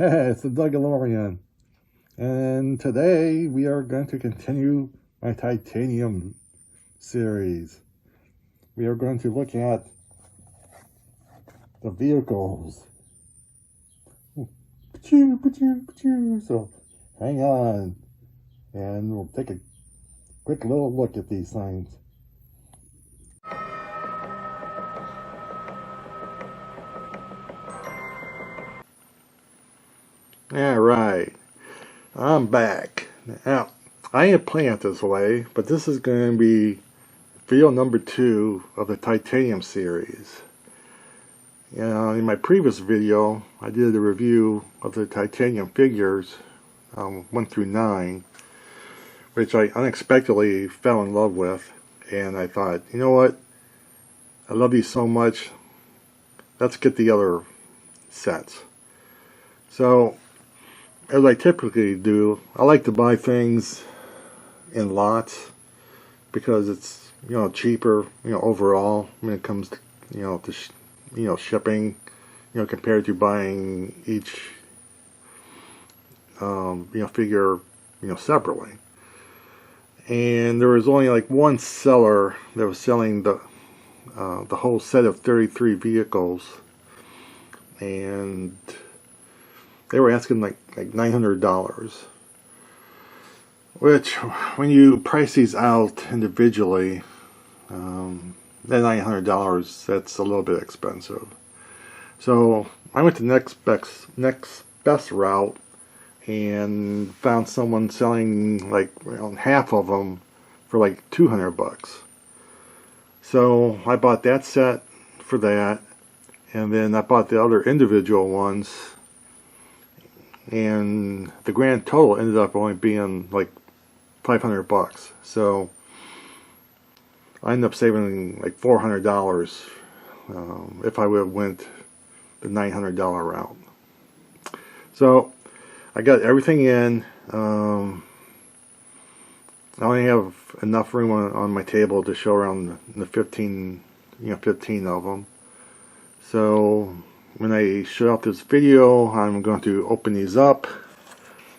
Hey, it's the Dougalorean, and today we are going to continue my titanium series. We are going to look at the vehicles. So hang on, and we'll take a quick little look at these things. Alright, I'm back. Now, I didn't plan it this way, but this is going to be video number 2 of the titanium series. In my previous video, I did a review of the titanium figures 1 through 9, which I unexpectedly fell in love with, and I thought, you know what, I love these so much, let's get the other sets. So, as I typically do, I like to buy things in lots because it's cheaper overall when it comes to shipping compared to buying each figure separately. And there was only like one seller that was selling the whole set of 33 vehicles, and they were asking like $900, which when you price these out individually, that $900, that's a little bit expensive. So I went to next best route and found someone selling like half of them for like $200. So I bought that set for that, and then I bought the other individual ones, and the grand total ended up only being like $500. So I ended up saving like $400 if I would have went the $900 route. So I got everything in. I only have enough room on my table to show around the 15 of them. So when I show out this video, I'm going to open these up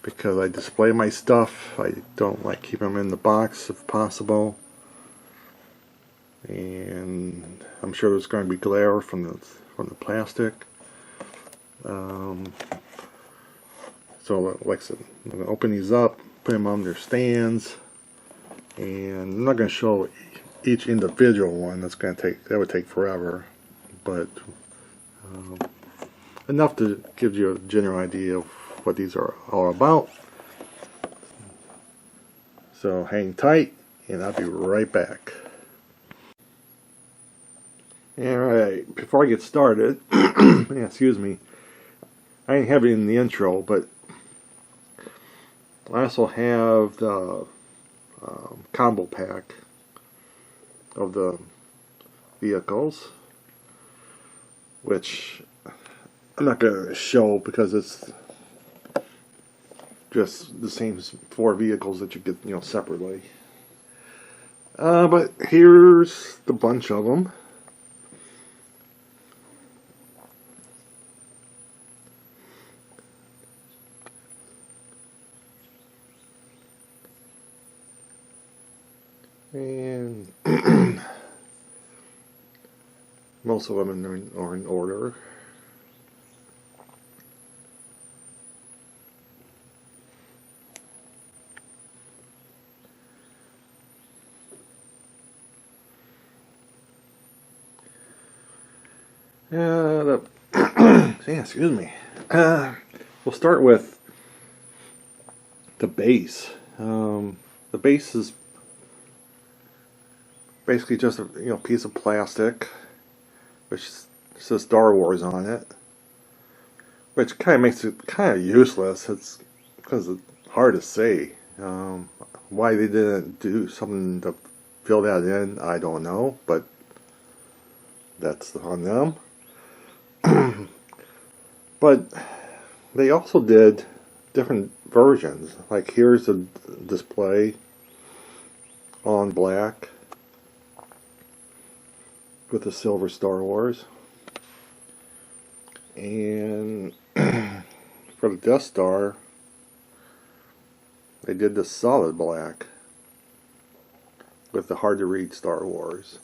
because I display my stuff. I don't like keep them in the box if possible, and I'm sure there's going to be glare from the plastic. So like I said, I'm going to open these up, put them on their stands, and I'm not going to show each individual one. That would take forever, but enough to give you a general idea of what these are all about. So hang tight, and I'll be right back. Alright, before I get started, excuse me, I didn't have it in the intro, but I also have the combo pack of the vehicles, which I'm not going to show because it's just the same 4 vehicles that you get separately. But here's the bunch of them. And most of them are in order. Excuse me. We'll start with the base. The base is basically just a piece of plastic which says Star Wars on it, which kind of makes it kind of useless. It's because it's hard to say. Why they didn't do something to fill that in, I don't know, but that's on them. But they also did different versions. Like here's a display on black with the silver Star Wars, and for the Death Star, they did the solid black with the hard to read Star Wars.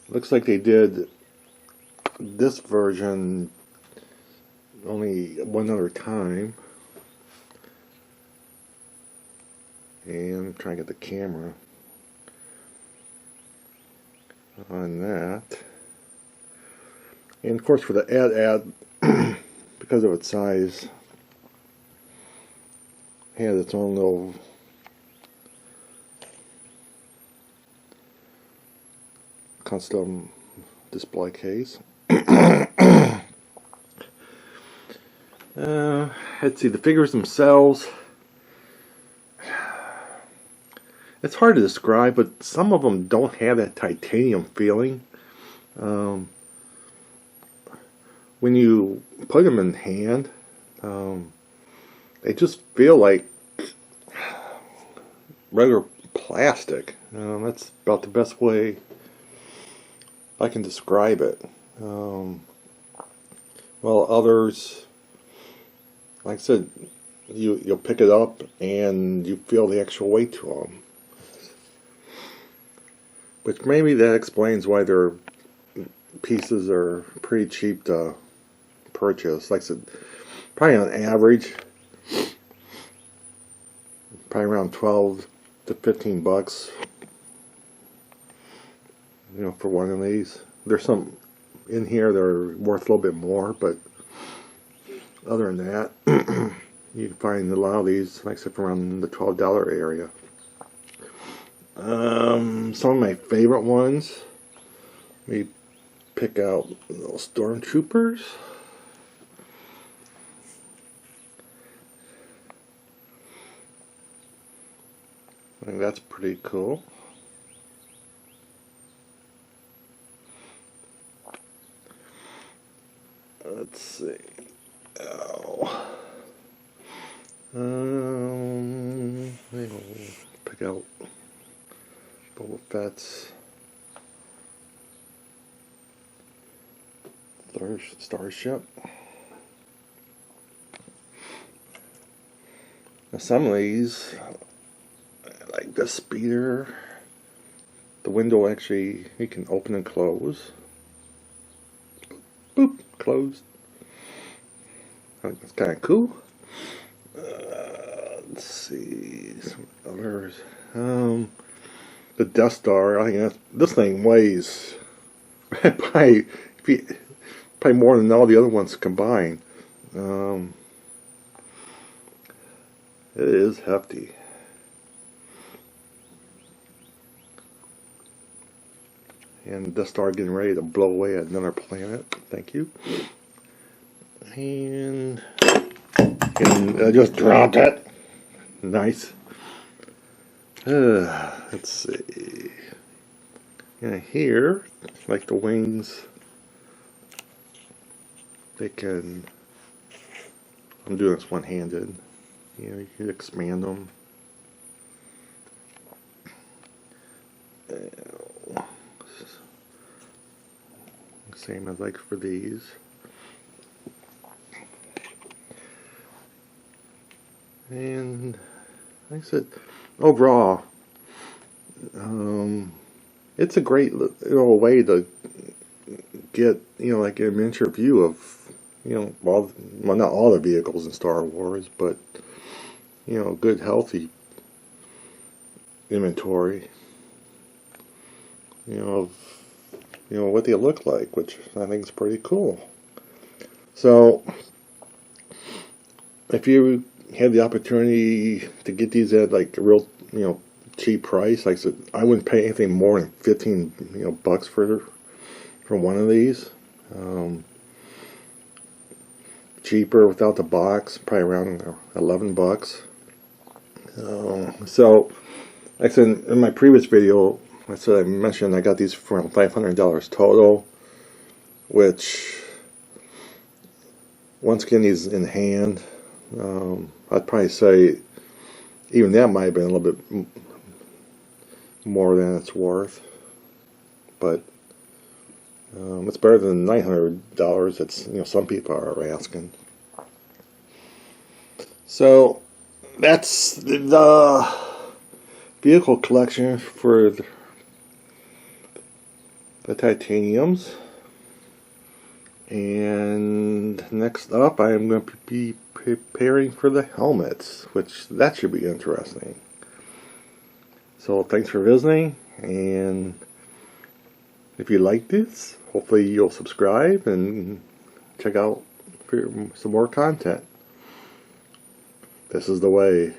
Looks like they did this version only one other time. And I'm trying to get the camera on that. And of course for the ad because of its size, it has its own little custom display case. Let's see, the figures themselves, it's hard to describe, but some of them don't have that titanium feeling. When you put them in hand, they just feel like regular plastic. That's about the best way I can describe it. While others, like I said, you'll pick it up and you feel the actual weight to them. Which maybe that explains why their pieces are pretty cheap to purchase. Like I said, probably on average, probably around 12 to 15 bucks. You know, for one of these. There's some in here that are worth a little bit more, but other than that, you can find a lot of these, like I said, around the $12 area. Some of my favorite ones, let me pick out little stormtroopers. I think that's pretty cool. Let's see. Maybe we'll pick out Boba Fett's starship. Now some of these, like the speeder, the window actually, you can open and close. Boop, closed. I think that's kind of cool. Let's see, some others. The Death Star, I think this thing weighs probably more than all the other ones combined. It is hefty. And Death Star getting ready to blow away at another planet. Thank you. And I just dropped it. Nice. Let's see. And here, like the wings, they can. I'm doing this one-handed. You know, you can expand them. Same as like for these. And like I said, overall, it's a great way to get like a miniature view of well, not all the vehicles in Star Wars, but good healthy inventory of what they look like, which I think is pretty cool. So if you had the opportunity to get these at like a real cheap price, like I said, I wouldn't pay anything more than 15 bucks for one of these. Cheaper without the box, probably around 11 bucks. So like I said in my previous video, I mentioned I got these for around $500 total, which once again, these in hand, I'd probably say even that might have been a little bit more than it's worth, but It's better than $900. It's, you know, some people are asking. So that's the vehicle collection for the titaniums. And next up, I am going to be preparing for the helmets, which that should be interesting. So thanks for visiting, and if you like this, hopefully you'll subscribe and check out for some more content. This is the way.